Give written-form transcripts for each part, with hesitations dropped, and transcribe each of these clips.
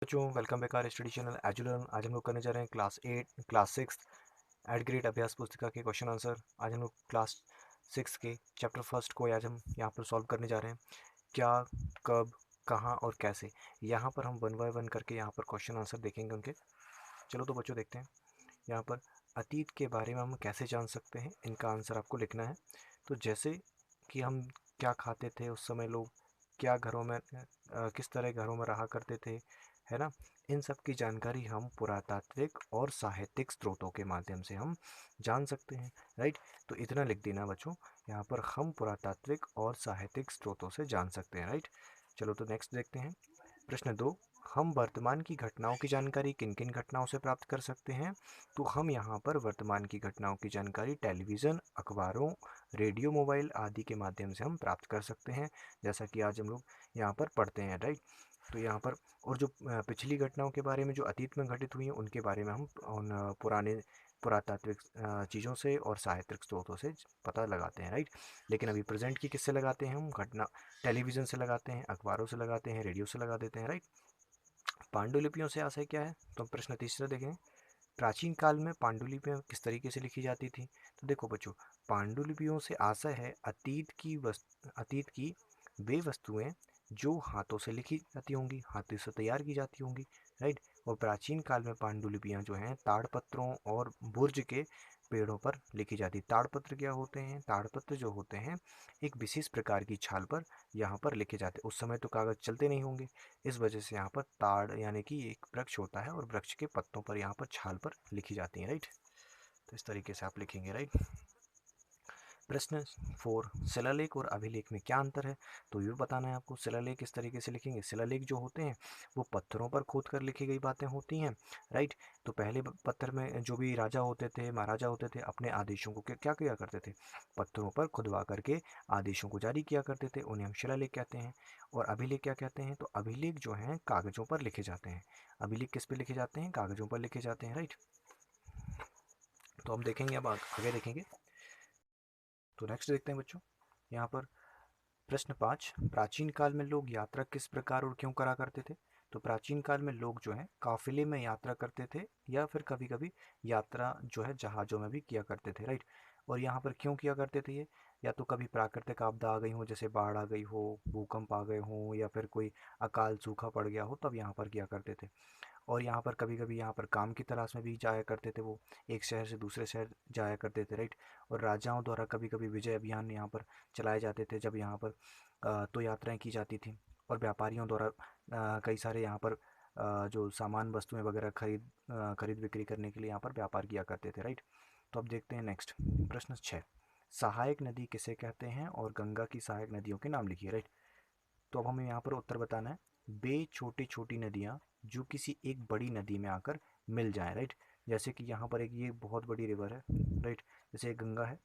बच्चों welcome back our study channel Edulearn. आज हम लोग करने जा रहे हैं क्लास सिक्स एट ग्रेड अभ्यास पुस्तिका के क्वेश्चन आंसर। आज हम लोग क्लास सिक्स के चैप्टर फर्स्ट को आज हम यहाँ पर सॉल्व करने जा रहे हैं। क्या, कब, कहाँ और कैसे, यहाँ पर हम वन बाय वन करके यहाँ पर क्वेश्चन आंसर देखेंगे उनके। चलो तो बच्चों देखते हैं यहाँ पर अतीत के बारे में हम कैसे जान सकते हैं, इनका आंसर आपको लिखना है। तो जैसे कि हम क्या खाते थे उस समय, लोग क्या घरों में किस तरह घरों में रहा करते थे, है ना। इन सब की जानकारी हम पुरातात्विक और साहित्यिक स्रोतों के माध्यम से हम जान सकते हैं, राइट। तो इतना लिख देना बच्चों, यहाँ पर हम पुरातात्विक और साहित्यिक स्रोतों से जान सकते हैं, राइट। चलो तो नेक्स्ट देखते हैं। प्रश्न दो, हम वर्तमान की घटनाओं की जानकारी किन किन घटनाओं से प्राप्त कर सकते हैं। तो हम यहाँ पर वर्तमान की घटनाओं की जानकारी टेलीविज़न, अखबारों, रेडियो, मोबाइल आदि के माध्यम से हम प्राप्त कर सकते हैं, जैसा कि आज हम लोग यहाँ पर पढ़ते हैं, राइट। तो यहाँ पर और जो पिछली घटनाओं के बारे में जो अतीत में घटित हुई हैं उनके बारे में हम उन पुराने पुरातात्विक चीज़ों से और साहित्यिक स्रोतों से पता लगाते हैं, राइट। लेकिन अभी प्रेजेंट की किससे लगाते हैं हम घटना, टेलीविज़न से लगाते हैं, अखबारों से लगाते हैं, रेडियो से लगा देते हैं, राइट। पांडुलिपियों से आशय क्या है, तो हम प्रश्न तीसरा देखें। प्राचीन काल में पांडुलिपियां किस तरीके से लिखी जाती थी। तो देखो बच्चों, पांडुलिपियों से आशय है अतीत की वे वस्तुएं जो हाथों से लिखी जाती होंगी, हाथों से तैयार की जाती होंगी, राइट। और प्राचीन काल में पांडुलिपियां जो हैं ताड़पत्रों और बुर्ज के पेड़ों पर लिखी जाती। ताड़पत्र क्या होते हैं, ताड़पत्र जो होते हैं एक विशेष प्रकार की छाल पर यहाँ पर लिखे जाते। उस समय तो कागज चलते नहीं होंगे, इस वजह से यहाँ पर ताड़ यानी कि एक वृक्ष होता है और वृक्ष के पत्तों पर यहाँ पर छाल पर लिखी जाती है, राइट। तो इस तरीके से आप लिखेंगे, राइट। प्रश्न फोर, शिलालेख और अभिलेख में क्या अंतर है। तो ये बताना है आपको। शिलालेख किस तरीके से लिखेंगे, शिलालेख जो होते हैं वो पत्थरों पर खोद कर लिखी गई बातें होती हैं, राइट। तो पहले पत्थर में जो भी राजा होते थे, महाराजा होते थे, अपने आदेशों को क्या किया करते थे, पत्थरों पर खुदवा करके आदेशों को जारी किया करते थे, उन्हें हम शिलालेख कहते हैं। और अभिलेख क्या कहते हैं, तो अभिलेख जो हैं कागजों पर लिखे जाते हैं। अभिलेख किस पे लिखे जाते हैं, कागजों पर लिखे जाते हैं, राइट। तो हम देखेंगे, अब आगे देखेंगे। तो नेक्स्ट देखते हैं बच्चों यहाँ पर। प्रश्न पाँच, प्राचीन काल में लोग यात्रा किस प्रकार और क्यों करा करते थे। तो प्राचीन काल में लोग जो है काफिले में यात्रा करते थे, या फिर कभी कभी यात्रा जो है जहाज़ों में भी किया करते थे, राइट। और यहाँ पर क्यों किया करते थे ये, या तो कभी प्राकृतिक आपदा आ गई हो, जैसे बाढ़ आ गई हो, भूकंप आ गए हों, या फिर कोई अकाल सूखा पड़ गया हो, तब यहाँ पर किया करते थे। और यहाँ पर कभी कभी यहाँ पर काम की तलाश में भी जाया करते थे, वो एक शहर से दूसरे शहर जाया करते थे, राइट। और राजाओं द्वारा कभी कभी विजय अभियान यहाँ पर चलाए जाते थे, जब यहाँ पर तो यात्राएं की जाती थी। और व्यापारियों द्वारा कई सारे यहाँ पर जो सामान वस्तुएं वगैरह खरीद बिक्री करने के लिए यहाँ पर व्यापार किया करते थे, राइट। तो अब देखते हैं नेक्स्ट। प्रश्न 6, सहायक नदी किसे कहते हैं और गंगा की सहायक नदियों के नाम लिखिए, राइट। तो अब हमें यहाँ पर उत्तर बताना है। वे छोटी छोटी नदियाँ जो किसी एक बड़ी नदी में आकर मिल जाएं, राइट। जैसे कि यहाँ पर एक ये बहुत बड़ी रिवर है, राइट। जैसे एक गंगा है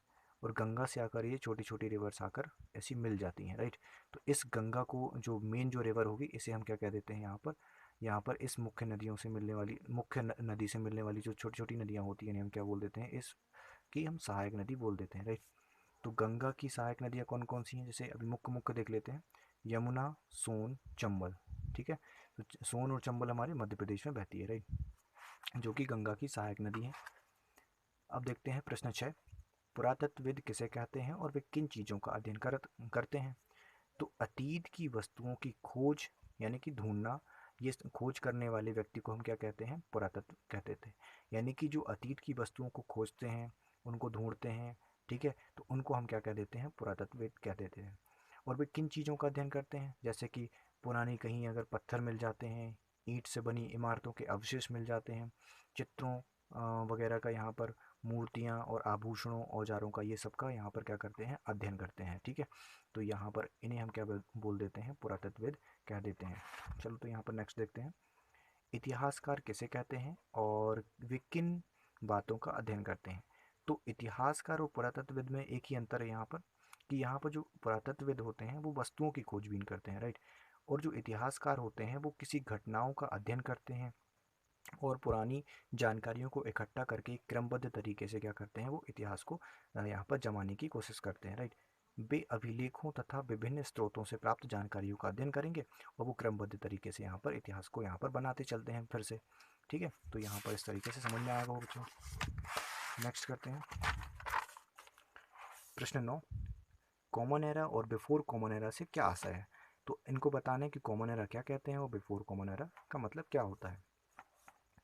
और गंगा से आकर ये छोटी छोटी रिवर्स आकर ऐसी मिल जाती हैं, राइट। तो इस गंगा को जो मेन जो रिवर होगी इसे हम क्या कह देते हैं, यहाँ पर इस मुख्य नदियों से मिलने वाली नदी से मिलने वाली जो छोटी छोटी नदियाँ होती हैं हम क्या बोल देते हैं, इसकी हम सहायक नदी बोल देते हैं, राइट। तो गंगा की सहायक नदियाँ कौन कौन सी हैं, जैसे अभी मुख्य मुख्य देख लेते हैं। यमुना, सोन, चंबल, ठीक है। तो सोन और चंबल हमारे मध्य प्रदेश में बहती है, राइट, जो कि गंगा की सहायक नदी है। अब देखते हैं प्रश्न 6, पुरातत्वविद किसे कहते हैं और वे किन चीज़ों का अध्ययन करते हैं। तो अतीत की वस्तुओं की खोज यानी कि ढूंढना, ये खोज करने वाले व्यक्ति को हम क्या कहते हैं, पुरातत्व कहते थे। यानी कि जो अतीत की वस्तुओं को खोजते हैं, उनको ढूंढते हैं, ठीक है, तो उनको हम क्या कह देते हैं, पुरातत्वविद कह देते हैं। और वे किन चीज़ों का अध्ययन करते हैं, जैसे कि पुरानी कहीं अगर पत्थर मिल जाते हैं, ईंट से बनी इमारतों के अवशेष मिल जाते हैं, चित्रों वगैरह का, यहाँ पर मूर्तियाँ और आभूषणों औजारों का, ये सब का यहाँ पर क्या करते हैं, अध्ययन करते हैं, ठीक है। तो यहाँ पर इन्हें हम क्या बोल देते हैं, पुरातत्वविद कह देते हैं। चलो तो यहाँ पर नेक्स्ट देखते हैं। इतिहासकार किसे कहते हैं और वे किन बातों का अध्ययन करते हैं। तो इतिहासकार और पुरातत्वविद में एक ही अंतर है यहाँ पर, कि यहाँ पर जो पुरातत्वविद होते हैं वो वस्तुओं की खोजबीन करते हैं, राइट। और जो इतिहासकार होते हैं वो किसी घटनाओं का अध्ययन करते हैं और पुरानी जानकारियों को इकट्ठा करके एक क्रमबद्ध तरीके से क्या करते हैं, वो इतिहास को यहाँ पर जमाने की कोशिश करते हैं, राइट। वे अभिलेखों तथा विभिन्न स्रोतों से प्राप्त जानकारियों का अध्ययन करेंगे और वो क्रमबद्ध तरीके से यहाँ पर इतिहास को यहाँ पर बनाते चलते हैं फिर से। ठीक है, तो यहाँ पर इस तरीके से समझ में आएगा बच्चों। नेक्स्ट करते हैं प्रश्न 9, कॉमन एरा और बिफोर कॉमन एरा से क्या आशय है। तो इनको बताना है कि कॉमन एरा क्या कहते हैं और बिफोर कॉमन एरा का मतलब क्या होता है।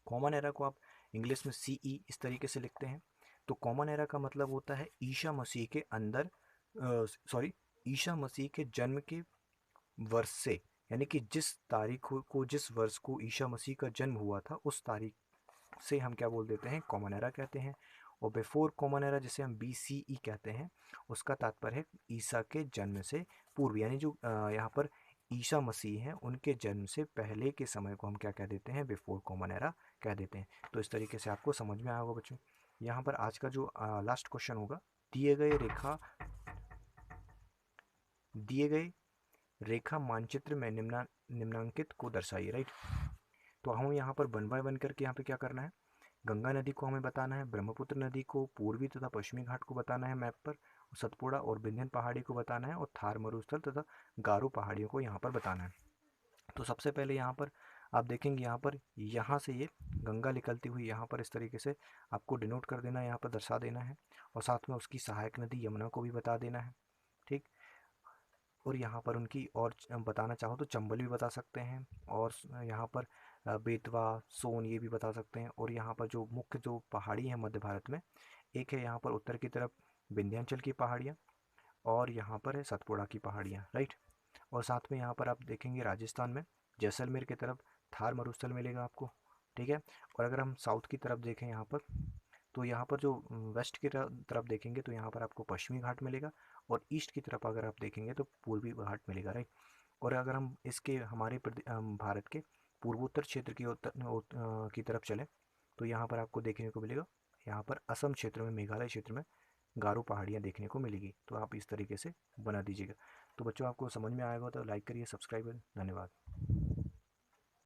कॉमन एरा को आप इंग्लिश में सीई इस तरीके से लिखते हैं। तो कॉमन एरा का मतलब होता है ईसा मसीह के अंदर ईसा मसीह के जन्म के वर्ष से, यानी कि जिस तारीख को जिस वर्ष को ईसा मसीह का जन्म हुआ था उस तारीख से हम क्या बोल देते हैं, कॉमन एरा कहते हैं। और बिफोर कॉमन एरा जिसे हम BCE कहते हैं, उसका तात्पर्य है ईसा के जन्म से पूर्व, यानी जो यहाँ पर ईसा मसीह हैं उनके जन्म से पहले के समय को हम क्या कह देते हैं, बिफोर कॉमन एरा कह देते हैं। तो इस तरीके से आपको समझ में आया होगा बच्चों। यहाँ पर आज का जो लास्ट क्वेश्चन होगा, दिए गए रेखा मानचित्र में निम्नांकित को दर्शाइए, राइट। तो हम यहाँ पर वन बाय वन करके यहाँ पे क्या करना है, गंगा नदी को हमें बताना है, ब्रह्मपुत्र नदी को, पूर्वी तथा पश्चिमी घाट को बताना है मैप पर, सतपुड़ा और विंध्यन पहाड़ी को बताना है और थार मरुस्थल तथा गारो पहाड़ियों को यहाँ पर बताना है। तो सबसे पहले यहाँ पर आप देखेंगे, यहाँ से ये गंगा निकलती हुई यहाँ पर इस तरीके से आपको डिनोट कर देना है, यहाँ पर दर्शा देना है और साथ में उसकी सहायक नदी यमुना को भी बता देना है। ठीक, और यहाँ पर उनकी और बताना चाहो तो चंबल भी बता सकते हैं और यहाँ पर बेतवा, सोन ये भी बता सकते हैं। और यहाँ पर जो मुख्य जो पहाड़ी है मध्य भारत में, एक है यहाँ पर उत्तर की तरफ विंध्याचल की पहाड़ियाँ और यहाँ पर है सतपुड़ा की पहाड़ियाँ, राइट। और साथ में यहाँ पर आप देखेंगे राजस्थान में जैसलमेर की तरफ थार मरुस्थल मिलेगा आपको। ठीक है, और अगर हम साउथ की तरफ देखें यहाँ पर, तो यहाँ पर जो वेस्ट की तरफ देखेंगे तो यहाँ पर आपको पश्चिमी घाट मिलेगा और ईस्ट की तरफ अगर आप देखेंगे तो पूर्वी घाट मिलेगा, राइट। और अगर हम इसके हमारे भारत के पूर्वोत्तर क्षेत्र की तरफ चलें तो यहाँ पर आपको देखने को मिलेगा, यहाँ पर असम क्षेत्र में, मेघालय क्षेत्र में गारो पहाड़ियाँ देखने को मिलेगी। तो आप इस तरीके से बना दीजिएगा। तो बच्चों आपको समझ में आएगा तो लाइक करिए, सब्सक्राइब करिए। धन्यवाद।